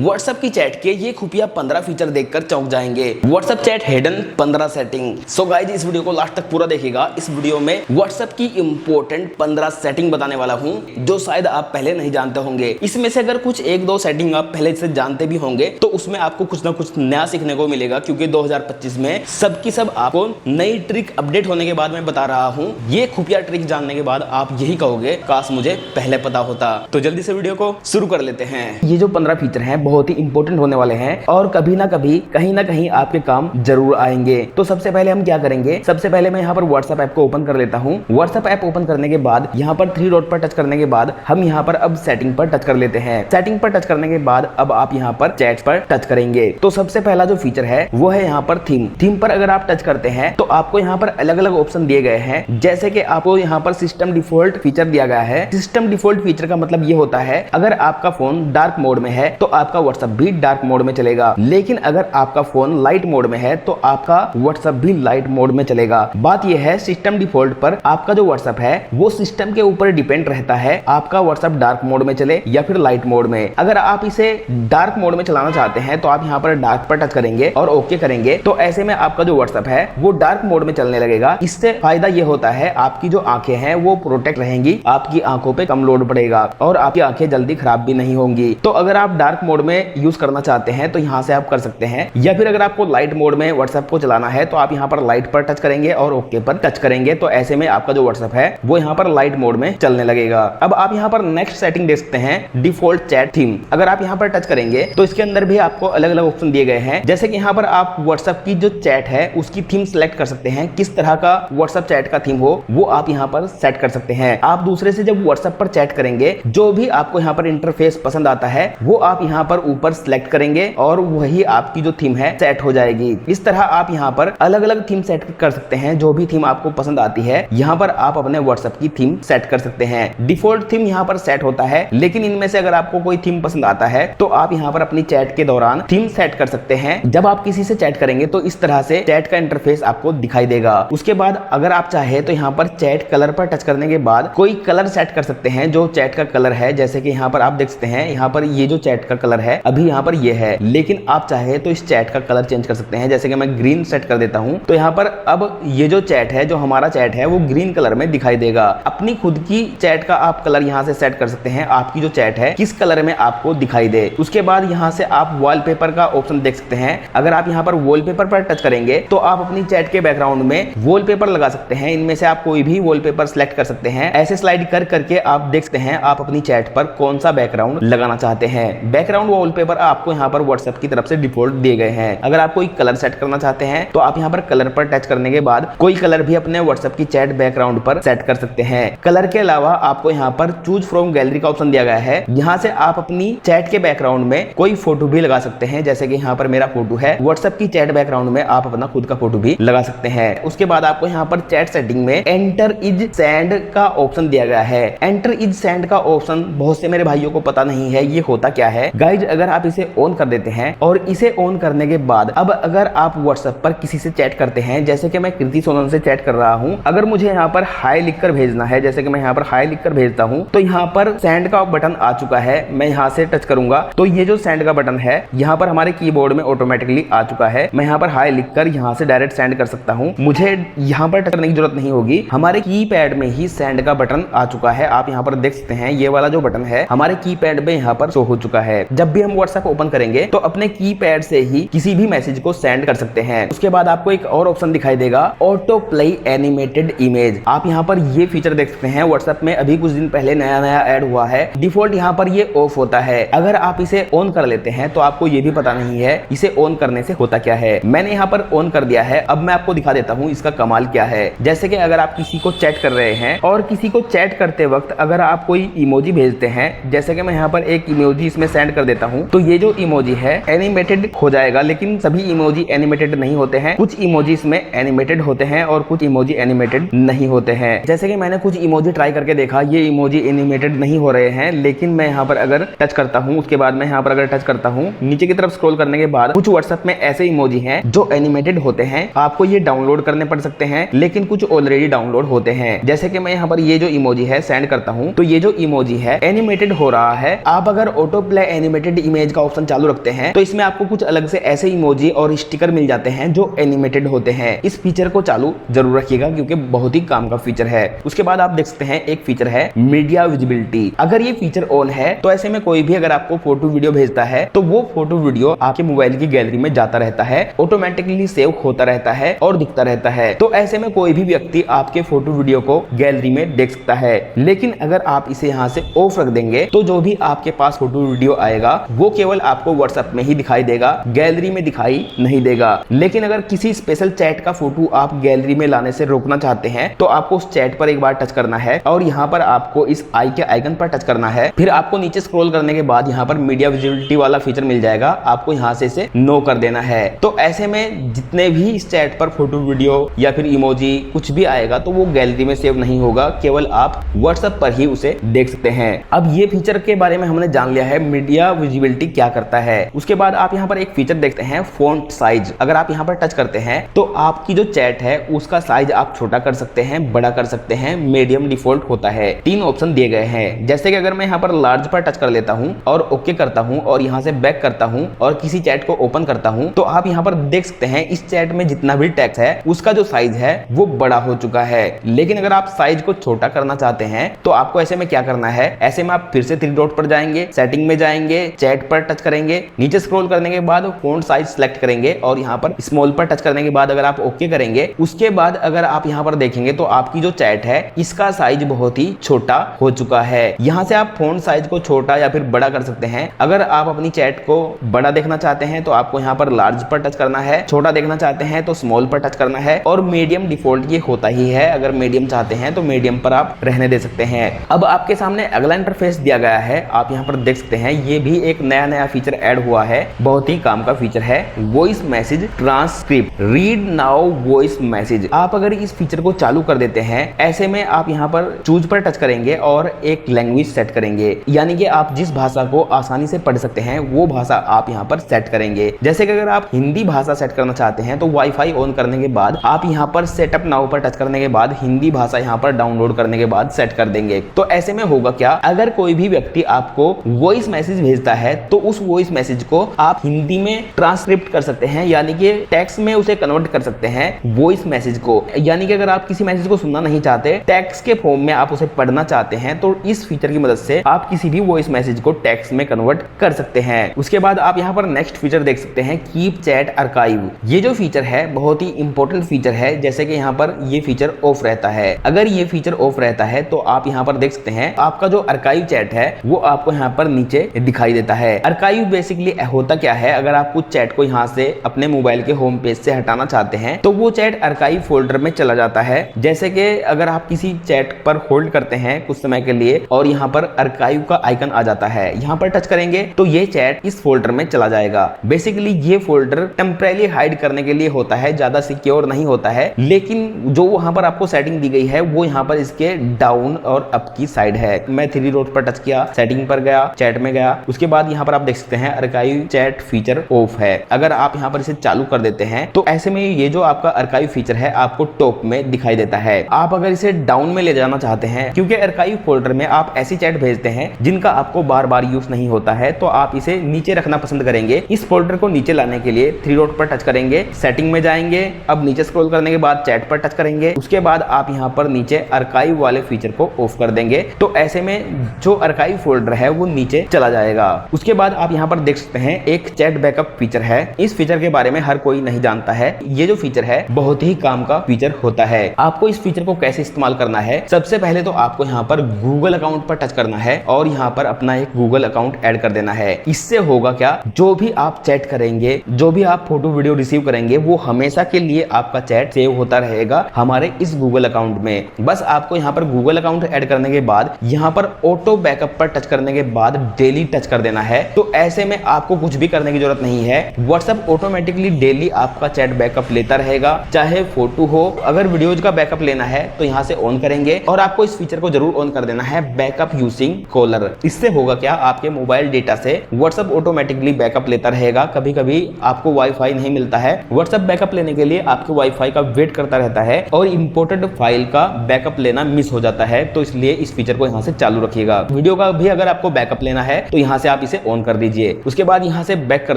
WhatsApp की chat के ये खुफिया 15 फीचर देखकर चौंक जाएंगे। WhatsApp chat hidden 15 setting. So guys इस वीडियो को लास्ट तक पूरा देखिएगा। इस वीडियो में व्हाट्सएप की इंपॉर्टेंट 15 सेटिंग बताने वाला हूं जो शायद आप पहले नहीं जानते होंगे। इसमें से अगर कुछ एक दो सेटिंग आप पहले से जानते भी होंगे तो उसमें आपको कुछ ना कुछ नया सीखने को मिलेगा, क्योंकि 2025 में सबकी सब आपको नई ट्रिक अपडेट होने के बाद मैं बता रहा हूं। ये खुफिया ट्रिक जानने के बाद आप यही कहोगे काश मुझे पहले पता होता। तो जल्दी से वीडियो को शुरू कर लेते हैं। ये जो 15 फीचर हैं बहुत ही इंपॉर्टेंट होने वाले हैं और कभी ना कभी कहीं ना कहीं आपके काम जरूर आएंगे। तो सबसे पहले हम क्या करेंगे, सबसे पहले मैं यहाँ पर व्हाट्सएप ऐप को ओपन कर लेता हूँ। व्हाट्सएप ऐप ओपन करने के बाद यहाँ पर 3 डॉट पर टच करने के बाद हम यहाँ पर अब सेटिंग पर टच कर लेते हैं। सेटिंग पर टच करने के बाद अब आप यहाँ पर चैट पर टच करेंगे। तो सबसे पहला जो फीचर है वो है यहाँ पर थीम। थीम पर अगर आप टच करते हैं तो आपको यहाँ पर अलग अलग ऑप्शन दिए गए हैं, जैसे कि आपको यहाँ पर सिस्टम डिफॉल्ट फीचर दिया गया है। सिस्टम डिफॉल्ट फीचर का मतलब ये होता है अगर आपका फोन डार्क मोड में है तो आपका व्हाट्सएप भी डार्क मोड में चलेगा, लेकिन अगर आपका फोन लाइट मोड में है तो आपका व्हाट्सएप भी लाइट मोड में चलेगा। बात यह है सिस्टम डिफॉल्ट पर आपका जो व्हाट्सएप है वो सिस्टम के ऊपर डिपेंड रहता है, आपका व्हाट्सएप डार्क मोड में चले या फिर लाइट मोड में। अगर आप इसे डार्क मोड में चलाना चाहते हैं तो आप यहाँ पर डार्क पर टच करेंगे और ओके करेंगे, तो ऐसे में आपका जो व्हाट्सएप है वो डार्क मोड में चलने लगेगा। इससे फायदा ये होता है आपकी जो आंखें हैं वो प्रोटेक्ट रहेंगी, आपकी आंखों पे कम लोड पड़ेगा और आपकी आंखें जल्दी खराब भी नहीं होंगी। तो अगर आप डार्क मोड में यूज करना चाहते हैं तो यहाँ से आप कर सकते हैं, या फिर अगर आपको लाइट मोड में व्हाट्सएप को चलाना है तो आप यहाँ पर लाइट पर टच करेंगे और ओके पर टच करेंगे, तो ऐसे में आपका जो व्हाट्सएप है वो यहाँ पर लाइट मोड में चलने लगेगा। अब आप यहाँ पर नेक्स्ट सेटिंग देख सकते हैं, डिफॉल्ट चैट थीम। अगर आप यहाँ पर टच करेंगे तो इसके अंदर भी आपको अलग अलग ऑप्शन दिए गए हैं, जैसे कि यहाँ पर आप व्हाट्सएप की जो चैट है उसकी थीम सेलेक्ट कर सकते हैं, किस तरह का व्हाट्सएप चैट का थीम हो वो आप यहाँ पर सेट कर सकते हैं। आप दूसरे से जब व्हाट्सएप पर चैट करेंगे जो भी आपको यहाँ पर इंटरफेस पसंद आता है वो आप यहाँ पर ऊपर सेलेक्ट करेंगे और वही आपकी जो थीम है सेट हो जाएगी। इस तरह आप यहाँ पर अलग अलग थीम सेट कर सकते हैं, जो भी थीम आपको पसंद आती है यहाँ पर आप अपने व्हाट्सएप की थीम सेट कर सकते हैं। डिफॉल्ट थीम यहाँ पर सेट होता है, लेकिन इनमें से अगर आपको कोई थीम पसंद आता है तो आप यहाँ पर अपनी चैट के दौरान थीम सेट कर सकते हैं। जब आप किसी से चैट करेंगे तो इस तरह से चैट का इंटरफेस आपको दिखाई देगा। उसके बाद अगर आप चाहे तो यहाँ पर चैट कलर पर टच करने के बाद कोई कलर सेट कर सकते हैं जो चैट का कलर है, जैसे कि यहाँ पर आप देख सकते हैं यहाँ पर ये जो चैट का कलर है अभी यहाँ पर ये है, लेकिन आप चाहे तो इस चैट का कलर चेंज कर सकते हैं। जैसे कि मैं ग्रीन सेट कर देता हूं तो यहाँ पर अब ये जो चैट है, जो हमारा चैट है वो ग्रीन कलर में दिखाई देगा। अपनी खुद की चैट का आप कलर यहाँ से सेट कर सकते हैं, आपकी जो चैट है किस कलर में आपको दिखाई दे। उसके बाद यहाँ से आप वॉलपेपर का ऑप्शन देख सकते हैं। अगर आप यहाँ पर वॉलपेपर पर टच करेंगे तो आप अपनी चैट के बैकग्राउंड में वॉलपेपर लगा सकते हैं। इनमें से आप कोई भी वॉलपेपर सिलेक्ट कर सकते हैं। ऐसे स्लाइड कर करके आप देख सकते हैं आप अपनी चैट पर कौन सा बैकग्राउंड लगाना चाहते हैं। बैकग्राउंड वॉलपेपर आपको यहाँ पर व्हाट्सएप की तरफ से डिफॉल्ट दिए गए हैं। अगर आप कोई कलर सेट करना चाहते हैं तो आप यहाँ पर कलर पर टच करने के बाद कोई कलर भी अपने व्हाट्सएप की चैट बैकग्राउंड पर सेट कर सकते हैं। कलर के अलावा आपको यहाँ पर चूज फ्रॉम गैलरी का ऑप्शन दिया गया है। यहाँ से आप अपनी चैट के बैकग्राउंड में कोई फोटो भी लगा सकते हैं, जैसे कि यहाँ पर मेरा फोटो है। व्हाट्सएप की चैट बैकग्राउंड में आप अपना खुद का फोटो भी लगा सकते हैं। उसके बाद आपको यहाँ पर चैट सेटिंग में एंटर इज सेंड का ऑप्शन दिया गया है। एंटर इज सेंड का ऑप्शन बहुत से मेरे भाइयों को पता नहीं है ये होता क्या है। गाइज अगर आप इसे ऑन कर देते हैं और इसे ऑन करने के बाद अब अगर आप व्हाट्सएप पर किसी से चैट करते हैं, जैसे कि मैं कृति सोनन से चैट कर रहा हूं, अगर मुझे यहाँ पर हाई लिखकर भेजना है, जैसे कि मैं यहाँ पर हाई लिखकर भेजता हूं, तो यहाँ पर सेंड का बटन आ चुका है। मैं यहाँ से टच करूंगा तो ये जो सेंड का बटन है यहाँ पर हमारे कीबोर्ड में ऑटोमेटिकली आ चुका है। मैं यहाँ पर हाई लिखकर यहाँ से डायरेक्ट सेंड कर सकता हूँ, मुझे यहाँ पर टच करने की जरूरत नहीं होगी। हमारे कीपैड में ही सेंड का बटन आ चुका है। आप यहाँ पर देख सकते हैं ये वाला जो बटन है हमारे कीपैड में यहाँ पर शो हो चुका है। जब भी हम व्हाट्सएप ओपन करेंगे तो अपने कीपैड से ही किसी भी मैसेज को सेंड कर सकते हैं। उसके बाद आपको एक और ऑप्शन दिखाई देगा, ऑटो प्ले एनिमेटेड इमेज। आप यहाँ पर ये फीचर देख सकते हैं, व्हाट्सएप में अभी कुछ दिन पहले नया नया ऐड हुआ है। डिफॉल्ट यहाँ पर ये ऑफ होता है। अगर आप इसे ऑन कर लेते हैं तो आपको ये भी पता नहीं है इसे ऑन करने से होता क्या है। मैंने यहाँ पर ऑन कर दिया है। अब मैं आपको दिखा देता हूँ इसका कमाल क्या है। जैसे कि अगर आप किसी को चैट कर रहे हैं और किसी को चैट करते वक्त अगर आप कोई इमोजी भेजते हैं, जैसे कि मैं यहाँ पर एक इमोजी इसमें सेंड कर देता हूँ, तो ये जो इमोजी है एनिमेटेड हो जाएगा, लेकिन सभी इमोजी एनिमेटेड नहीं होते हैं। कुछ इमोजी इसमें एनिमेटेड होते हैं और कुछ इमोजी एनिमेटेड नहीं होते हैं। जैसे कि मैंने कुछ इमोजी ट्राई करके देखा, ये इमोजी एनिमेटेड नहीं हो रहे हैं, लेकिन मैं यहाँ पर अगर टच करता हूँ, उसके बाद मैं यहाँ पर अगर टच करता हूँ, नीचे की तरफ स्क्रॉल करने के बाद कुछ व्हाट्सएप में ऐसे इमोजी हैं जो एनिमेटेड होते हैं। आपको ये डाउनलोड करने पड़ सकते हैं, लेकिन कुछ ऑलरेडी डाउनलोड होते हैं। जैसे कि मैं यहाँ पर ये जो इमोजी है सेंड करता हूँ, तो ये जो इमोजी है एनिमेटेड हो रहा है। आप अगर auto play animated animated image का ऑप्शन चालू रखते हैं तो इसमें आपको कुछ अलग से ऐसे इमोजी और स्टिकर मिल जाते हैं जो एनिमेटेड होते हैं। इस फीचर को चालू जरूर रखिएगा क्योंकि बहुत ही काम का फीचर है। उसके बाद आप देख सकते हैं एक फीचर है मीडिया विजिबिलिटी। अगर ये फीचर ऑन है तो ऐसे में कोई भी अगर आपको फोटो वीडियो भेजता है तो वो फोटो वीडियो आपके मोबाइल की गैलरी में जाता रहता है, ऑटोमेटिकली सेव होता रहता है और दिखता रहता है। तो ऐसे में कोई भी व्यक्ति आपके फोटो वीडियो को गैलरी में देख सकता है। लेकिन अगर आप इसे यहाँ से ऑफ रख देंगे तो जो भी आपके पास फोटो वीडियो आएगा वो केवल आपको व्हाट्सएप में ही दिखाई देगा, गैलरी में दिखाई नहीं देगा। लेकिन अगर किसी स्पेशल चैट का फोटो आप गैलरी में लाने से रोकना चाहते हैं तो आपको उस चैट पर एक बार टच करना है और यहाँ पर आपको इस आई के आइकन पर टच करना है। फिर आपको नीचे स्क्रॉल करने के बाद यहाँ पर मीडिया विजिबिलिटी वाला फीचर मिल जाएगा, आपको यहाँ से इसे नो कर देना है। तो ऐसे में जितने भी इस चैट पर फोटो वीडियो या फिर इमोजी कुछ भी आएगा तो वो गैलरी में सेव नहीं होगा, केवल आप व्हाट्सएप पर ही उसे देख सकते हैं। अब ये फीचर के बारे में हमने जान लिया है मीडिया विजिबिलिटी क्या करता है। उसके बाद आप यहाँ पर एक फीचर देखते हैं फॉन्ट साइज। अगर आप यहाँ पर टच करते हैं तो आपकी जो चैट है उसका साइज आप छोटा कर सकते हैं, बड़ा कर सकते हैं, मीडियम डिफॉल्ट होता है। 3 ऑप्शन दिए गए हैं। जैसे कि अगर मैं यहाँ पर लार्ज पर टच कर लेता हूँ और ओके करता हूँ और यहाँ से बैक करता हूँ और किसी चैट को ओपन करता हूँ तो आप यहाँ पर देख सकते हैं इस चैट में जितना भी टेक्स्ट है उसका जो साइज है वो बड़ा हो चुका है। लेकिन अगर आप साइज को छोटा करना चाहते हैं तो आपको ऐसे में क्या करना है, ऐसे में आप फिर से 3 डॉट पर जाएंगे, सेटिंग में जाएंगे, चैट पर टच करेंगे, नीचे स्क्रॉल करने के बाद फॉन्ट साइज सिलेक्ट करेंगे और यहाँ पर स्मॉल पर टच करने के बाद अगर आप ओके करेंगे उसके बाद अगर आप यहाँ पर देखेंगे तो आपकी जो चैट है इसका साइज बहुत ही छोटा हो चुका है। यहाँ से आप फॉन्ट साइज को छोटा या फिर बड़ा कर सकते हैं। अगर आप अपनी चैट को बड़ा देखना चाहते हैं तो आपको यहाँ पर लार्ज पर टच करना है, छोटा देखना चाहते हैं तो स्मॉल पर टच करना है और मीडियम डिफॉल्ट ये होता ही है। अगर मीडियम चाहते हैं तो मीडियम पर आप रहने दे सकते हैं। अब आपके सामने अगला इंटरफेस दिया गया है, आप यहाँ पर देख सकते हैं ये भी एक नया फीचर ऐड हुआ है, बहुत ही काम का फीचर है voice message transcript, read now voice message. आप अगर इस फीचर को चालू कर देते हैं ऐसे में आप यहाँ पर चूज पर टच करेंगे और एक लैंग्वेज सेट करेंगे, यानी कि आप जिस भाषा को आसानी से पढ़ सकते हैं वो भाषा आप यहाँ पर सेट करेंगे। जैसे कि अगर आप हिंदी भाषा सेट करना चाहते हैं तो वाईफाई ऑन करने के बाद आप यहाँ पर सेटअप नाउ पर टच करने के बाद हिंदी भाषा यहाँ पर डाउनलोड करने के बाद सेट कर देंगे। तो ऐसे में होगा क्या, अगर कोई भी व्यक्ति आपको वॉइस मैसेज भेजता है तो उस वॉइस मैसेज को आप हिंदी में ट्रांसक्रिप्ट कर सकते हैं, यानी कि टेक्स्ट में उसे कन्वर्ट कर सकते हैं वॉइस मैसेज को। यानी कि अगर आप किसी मैसेज को सुनना नहीं चाहते, टेक्स्ट के फॉर्म में आप उसे पढ़ना चाहते हैं तो इस फीचर की मदद से आप किसी भी वॉइस मैसेज को टेक्स्ट में कन्वर्ट कर सकते हैं। उसके बाद आप यहाँ पर नेक्स्ट फीचर देख सकते हैं कीप चैट आर्काइव। ये जो फीचर है बहुत ही इंपॉर्टेंट फीचर है। जैसे कि यहाँ पर ये फीचर ऑफ रहता है, अगर ये फीचर ऑफ रहता है तो आप यहाँ पर देख सकते हैं आपका जो आर्काइव चैट है वो आपको यहाँ पर नीचे दिखाई देता है। आर्काइव बेसिकली होता क्या है, अगर आप कुछ चैट को यहाँ से अपने मोबाइल के होम पेज से हटाना चाहते हैं तो वो चैट आर्काइव फोल्डर में चला जाता है। जैसे कि अगर आप किसी चैट पर होल्ड करते हैं कुछ समय के लिए और यहाँ पर आर्काइव का आइकन आ जाता है, यहाँ पर टच करेंगे तो ये चैट इस फोल्डर में चला जाएगा। बेसिकली ये फोल्डर टेम्परेरी हाइड करने के लिए होता है, ज्यादा सिक्योर नहीं होता है, लेकिन जो वहां पर आपको सेटिंग दी गई है वो यहाँ पर इसके डाउन और अप की साइड है। मैं 3 डॉट पर टच किया, सेटिंग पर गया, चैट में गया, उसके बाद यहाँ पर आप देख सकते हैं आर्काइव चैट फीचर ऑफ है। अगर आप यहाँ पर इसे चालू कर देते हैं तो ऐसे में ये जो आपका आर्काइव फीचर है आपको टॉप में दिखाई देता है। आप अगर इसे डाउन में ले जाना चाहते हैं, क्योंकि आर्काइव फोल्डर में आप ऐसी चैट भेजते हैं जिनका आपको बार बार यूज नहीं होता है, तो आप इसे नीचे रखना पसंद करेंगे। इस फोल्डर को नीचे लाने के लिए 3 डॉट पर टच करेंगे, सेटिंग में जाएंगे, अब नीचे स्क्रॉल करने के बाद चैट पर टच करेंगे, उसके बाद आप यहाँ पर नीचे आर्काइव वाले फीचर को ऑफ कर देंगे। तो ऐसे में जो आर्काइव फोल्डर है वो नीचे चला जाएगा। उसके बाद आप यहाँ पर देख सकते हैं एक चैट बैकअप फीचर है। इस फीचर के बारे में हर कोई नहीं जानता है। ये जो फीचर है बहुत ही काम का फीचर होता है। आपको इस फीचर को कैसे इस्तेमाल करना है, सबसे पहले तो आपको यहाँ पर गूगल अकाउंट पर टच करना है और यहाँ पर अपना एक गूगल अकाउंट ऐड कर देना है। इससे होगा क्या, जो भी आप चैट करेंगे, जो भी आप फोटो वीडियो रिसीव करेंगे वो हमेशा के लिए आपका चैट सेव होता रहेगा हमारे इस गूगल अकाउंट में। बस आपको यहाँ पर गूगल अकाउंट ऐड करने के बाद यहाँ पर ऑटो बैकअप पर टच करने के बाद डेली टच कर देना है। तो ऐसे में आपको कुछ भी करने की जरूरत नहीं है, व्हाट्सएप ऑटोमेटिकली डेली आपका चैट बैकअप लेता रहेगा, चाहे फोटो हो। अगर वीडियोज का बैकअप लेना है तो यहाँ से ऑन करेंगे और आपको इस फीचर को जरूर ऑन कर देना है, बैकअप यूजिंग कॉलर। इससे होगा क्या, आपके मोबाइल डेटा से व्हाट्सएप ऑटोमेटिकली बैकअप लेता रहेगा। कभी कभी आपको वाईफाई नहीं मिलता है, व्हाट्सएप बैकअप लेने के लिए आपके वाईफाई का वेट करता रहता है और इंपोर्टेड फाइल का बैकअप लेना मिस हो जाता है। तो इसलिए इस फीचर को यहाँ से चालू रखिएगा। वीडियो का भी अगर आपको बैकअप लेना है तो यहाँ से आप आप इसे ऑन कर दीजिए। उसके बाद यहाँ से बैक कर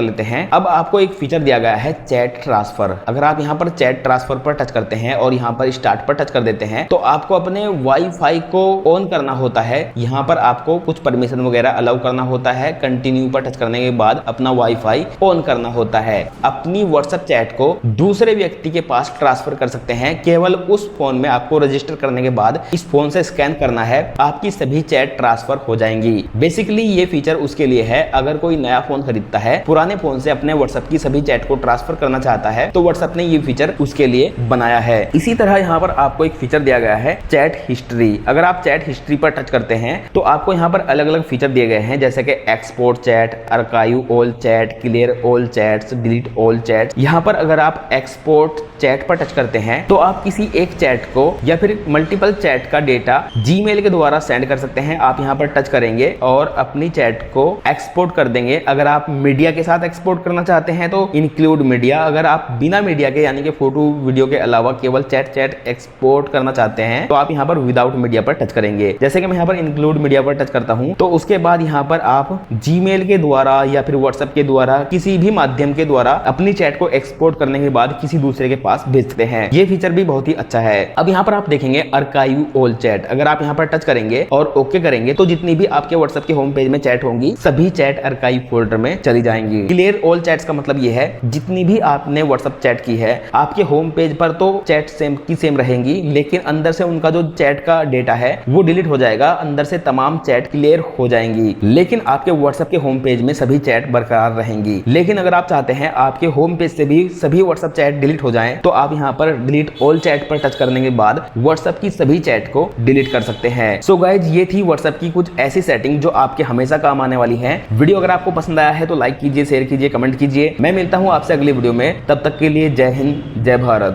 लेते हैं। अब आपको एक फीचर दिया गया है चैट ट्रांसफर। अगर आप यहाँ पर चैट ट्रांसफर पर टच करते हैं और यहाँ पर स्टार्ट पर टच कर देते हैं तो आपको अपने वाईफाई को ऑन करना होता है। यहाँ पर आपको कुछ परमिशन वगैरह अलाउ करना होता है। कंटिन्यू पर टच करने के बाद अपना वाईफाई ऑन करना होता है। अपनी व्हाट्सएप चैट को दूसरे व्यक्ति के पास ट्रांसफर कर सकते हैं। केवल उस फोन में आपको रजिस्टर करने के बाद इस फोन से स्कैन करना है, आपकी सभी चैट ट्रांसफर हो जाएंगी। बेसिकली ये फीचर उसके लिए है अगर कोई नया फोन खरीदता है, पुराने फोन से अपने व्हाट्सएप की सभी चैट को ट्रांसफर करना चाहता है तो व्हाट्सएप ने ये फीचर उसके लिए बनाया है। इसी तरह यहाँ पर आपको एक फीचर दिया गया है चैट हिस्ट्री। अगर आप चैट हिस्ट्री पर टच करते हैं तो आपको यहाँ पर अलग अलग फीचर दिए गए हैं, जैसे कि export chat, archive all chat, clear all chats, delete all chat. यहाँ पर अगर आप एक्सपोर्ट चैट पर टच करते हैं तो आप किसी एक चैट को या फिर मल्टीपल चैट का डेटा जीमेल के द्वारा सेंड कर सकते हैं। आप यहाँ पर टच करेंगे और अपनी चैट को एक्सपोर्ट कर देंगे। अगर आप मीडिया के साथ एक्सपोर्ट करना चाहते हैं तो इंक्लूड मीडिया। अगर आप बिना मीडिया के यानी कि फोटो वीडियो के अलावा केवल चैट एक्सपोर्ट करना चाहते हैं तो आप यहाँ पर विदाउट मीडिया पर टच करेंगे। जैसे कि मैं यहाँ पर इंक्लूड मीडिया पर टच करता हूँ तो उसके बाद यहाँ पर आप जीमेल के द्वारा या फिर व्हाट्सएप के द्वारा किसी भी माध्यम के द्वारा अपनी चैट को एक्सपोर्ट करने के बाद किसी दूसरे के पास भेज सकते हैं। ये फीचर भी बहुत ही अच्छा है। अब यहाँ पर आप देखेंगे आर्काइव ऑल चैट। अगर आप यहाँ पर टच करेंगे और ओके करेंगे तो जितनी भी आपके व्हाट्सएप के होम पेज में चैट होंगी सभी चैट आर्काइव फोल्डर में चली जाएंगी। क्लियर ऑल चैट्स का मतलब ये है जितनी भी आपने व्हाट्सएप चैट की है आपके होम पेज पर तो चैट सेम की सेम रहेंगी, लेकिन अंदर से उनका जो चैट का डेटा है वो डिलीट हो जाएगा। अंदर से तमाम चैट क्लियर हो जाएंगी, लेकिन आपके व्हाट्सएप के होम पेज में सभी चैट बरकरार रहेंगी। लेकिन अगर आप चाहते हैं आपके होम पेज से भी सभी व्हाट्सएप चैट डिलीट हो जाएं तो आप यहाँ पर डिलीट ऑल चैट पर टच करने के बाद व्हाट्सएप की सभी चैट को डिलीट कर सकते हैं। सो गाइज ये थी व्हाट्सएप की कुछ ऐसी सेटिंग जो आपके हमेशा काम आने वाली है। वीडियो अगर आपको पसंद आया है तो लाइक कीजिए, शेयर कीजिए, कमेंट कीजिए। मैं मिलता हूँ आपसे अगली वीडियो में, तब तक के लिए जय हिंद, जय भारत।